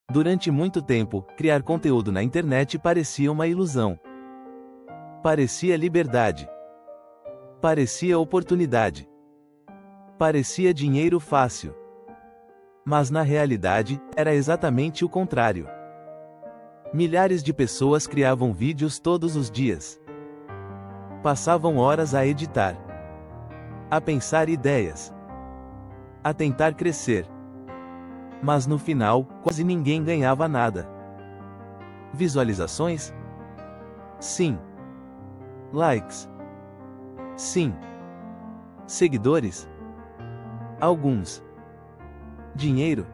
Durante muito tempo, criar conteúdo na internet parecia uma ilusão. Parecia liberdade. Parecia oportunidade. Parecia dinheiro fácil. Mas na realidade, era exatamente o contrário. Milhares de pessoas criavam vídeos todos os dias. Passavam horas a editar, a pensar ideias, a tentar crescer. Mas no final, quase ninguém ganhava nada. Visualizações? Sim. Likes? Sim. Seguidores? Alguns. Dinheiro?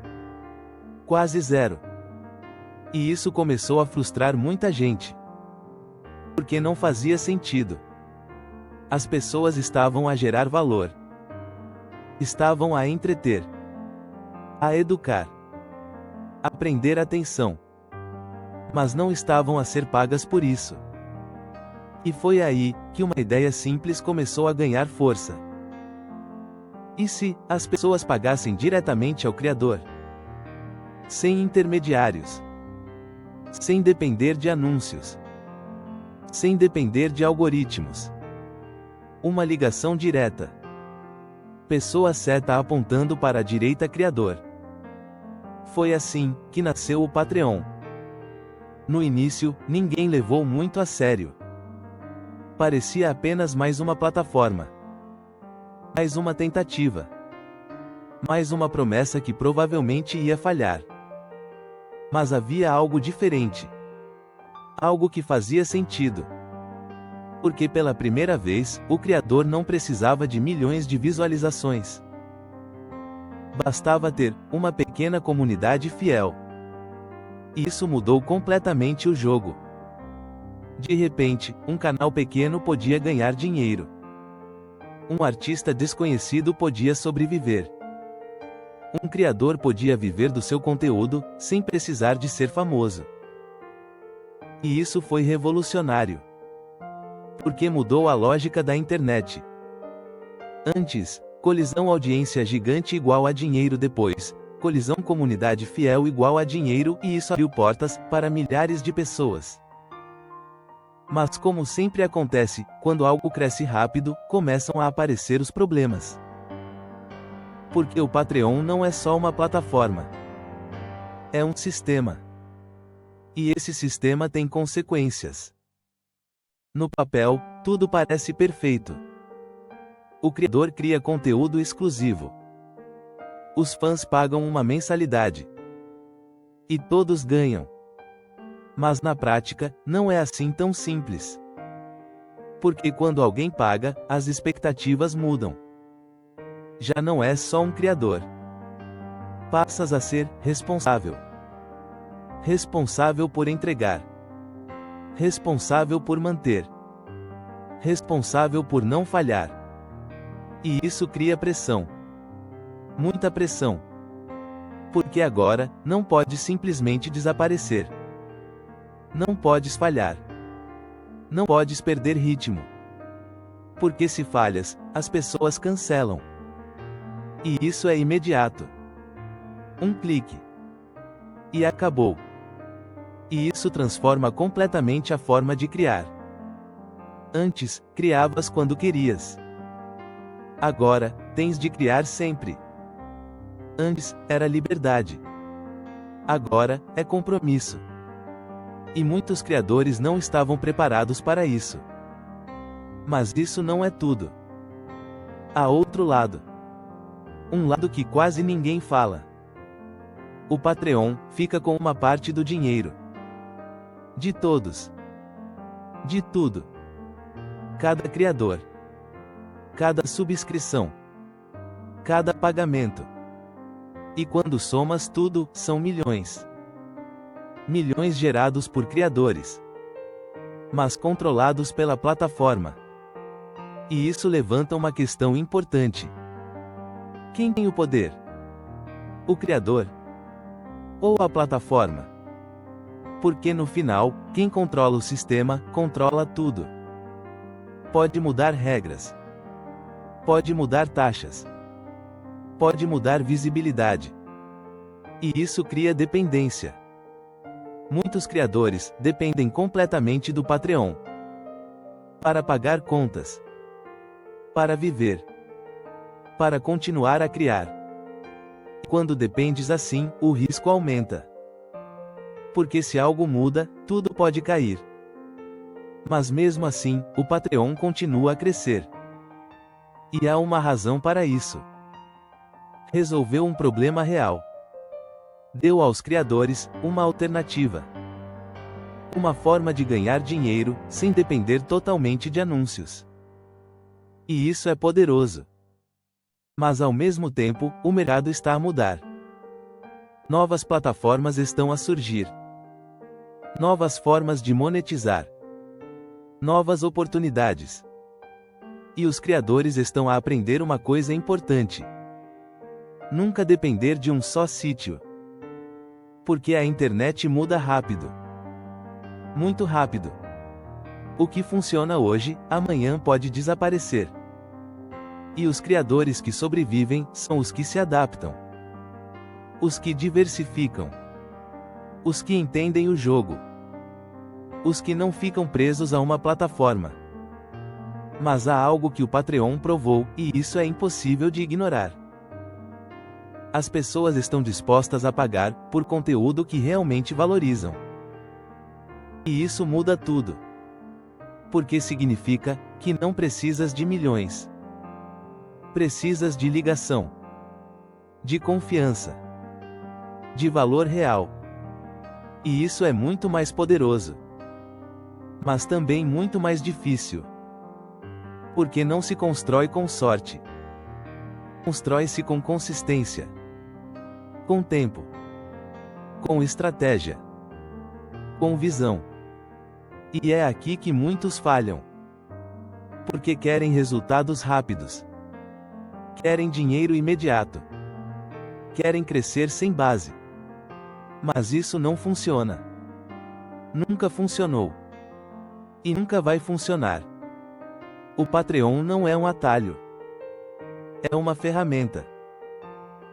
Quase zero. E isso começou a frustrar muita gente. Porque não fazia sentido. As pessoas estavam a gerar valor. Estavam a entreter. A educar. A prender atenção. Mas não estavam a ser pagas por isso. E foi aí que uma ideia simples começou a ganhar força. E se as pessoas pagassem diretamente ao criador? Sem intermediários. Sem depender de anúncios. Sem depender de algoritmos. Uma ligação direta. Pessoa certa apontando para a direita criador. Foi assim que nasceu o Patreon. No início, ninguém levou muito a sério. Parecia apenas mais uma plataforma. Mais uma tentativa. Mais uma promessa que provavelmente ia falhar. Mas havia algo diferente. Algo que fazia sentido. Porque pela primeira vez, o criador não precisava de milhões de visualizações. Bastava ter uma pequena comunidade fiel. E isso mudou completamente o jogo. De repente, um canal pequeno podia ganhar dinheiro. Um artista desconhecido podia sobreviver. Um criador podia viver do seu conteúdo, sem precisar de ser famoso. E isso foi revolucionário. Porque mudou a lógica da internet. Antes, colisão audiência gigante igual a dinheiro. Depois, colisão comunidade fiel igual a dinheiro, e isso abriu portas para milhares de pessoas. Mas como sempre acontece, quando algo cresce rápido, começam a aparecer os problemas. Porque o Patreon não é só uma plataforma. É um sistema. E esse sistema tem consequências. No papel, tudo parece perfeito. O criador cria conteúdo exclusivo. Os fãs pagam uma mensalidade. E todos ganham. Mas na prática, não é assim tão simples. Porque quando alguém paga, as expectativas mudam. Já não é só um criador. Passas a ser responsável. Responsável por entregar. Responsável por manter. Responsável por não falhar. E isso cria pressão. Muita pressão. Porque agora, não pode simplesmente desaparecer. Não podes falhar. Não podes perder ritmo. Porque se falhas, as pessoas cancelam. E isso é imediato. Um clique. E acabou. E isso transforma completamente a forma de criar. Antes, criavas quando querias. Agora, tens de criar sempre. Antes, era liberdade. Agora, é compromisso. E muitos criadores não estavam preparados para isso. Mas isso não é tudo. Há outro lado. Um lado que quase ninguém fala. O Patreon fica com uma parte do dinheiro. De todos. De tudo. Cada criador. Cada subscrição. Cada pagamento. E quando somas tudo, são milhões. Milhões gerados por criadores. Mas controlados pela plataforma. E isso levanta uma questão importante. Quem tem o poder? O criador? Ou a plataforma? Porque no final, quem controla o sistema, controla tudo. Pode mudar regras. Pode mudar taxas. Pode mudar visibilidade. E isso cria dependência. Muitos criadores dependem completamente do Patreon para pagar contas, para viver, para continuar a criar. Quando dependes assim, o risco aumenta. Porque se algo muda, tudo pode cair. Mas mesmo assim, o Patreon continua a crescer. E há uma razão para isso. Resolveu um problema real. Deu aos criadores uma alternativa. Uma forma de ganhar dinheiro, sem depender totalmente de anúncios. E isso é poderoso. Mas ao mesmo tempo, o mercado está a mudar. Novas plataformas estão a surgir. Novas formas de monetizar. Novas oportunidades. E os criadores estão a aprender uma coisa importante. Nunca depender de um só sítio. Porque a internet muda rápido. Muito rápido. O que funciona hoje, amanhã pode desaparecer. E os criadores que sobrevivem são os que se adaptam. Os que diversificam. Os que entendem o jogo. Os que não ficam presos a uma plataforma. Mas há algo que o Patreon provou, e isso é impossível de ignorar. As pessoas estão dispostas a pagar por conteúdo que realmente valorizam. E isso muda tudo. Porque significa que não precisas de milhões. Precisas de ligação, de confiança, de valor real. E isso é muito mais poderoso. Mas também muito mais difícil. Porque não se constrói com sorte. Constrói-se com consistência. Com tempo. Com estratégia. Com visão. E é aqui que muitos falham. Porque querem resultados rápidos. Querem dinheiro imediato. Querem crescer sem base. Mas isso não funciona. Nunca funcionou. E nunca vai funcionar. O Patreon não é um atalho. É uma ferramenta.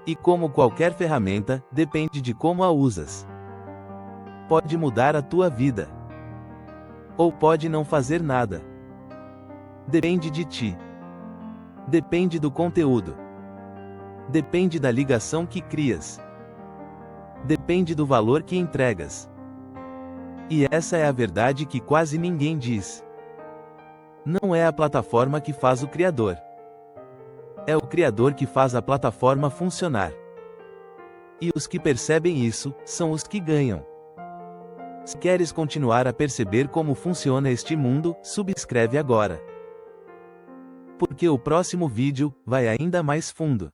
E como qualquer ferramenta, depende de como a usas. Pode mudar a tua vida. Ou pode não fazer nada. Depende de ti. Depende do conteúdo. Depende da ligação que crias. Depende do valor que entregas. E essa é a verdade que quase ninguém diz. Não é a plataforma que faz o criador. É o criador que faz a plataforma funcionar. E os que percebem isso, são os que ganham. Se queres continuar a perceber como funciona este mundo, subscreve agora. Porque o próximo vídeo vai ainda mais fundo.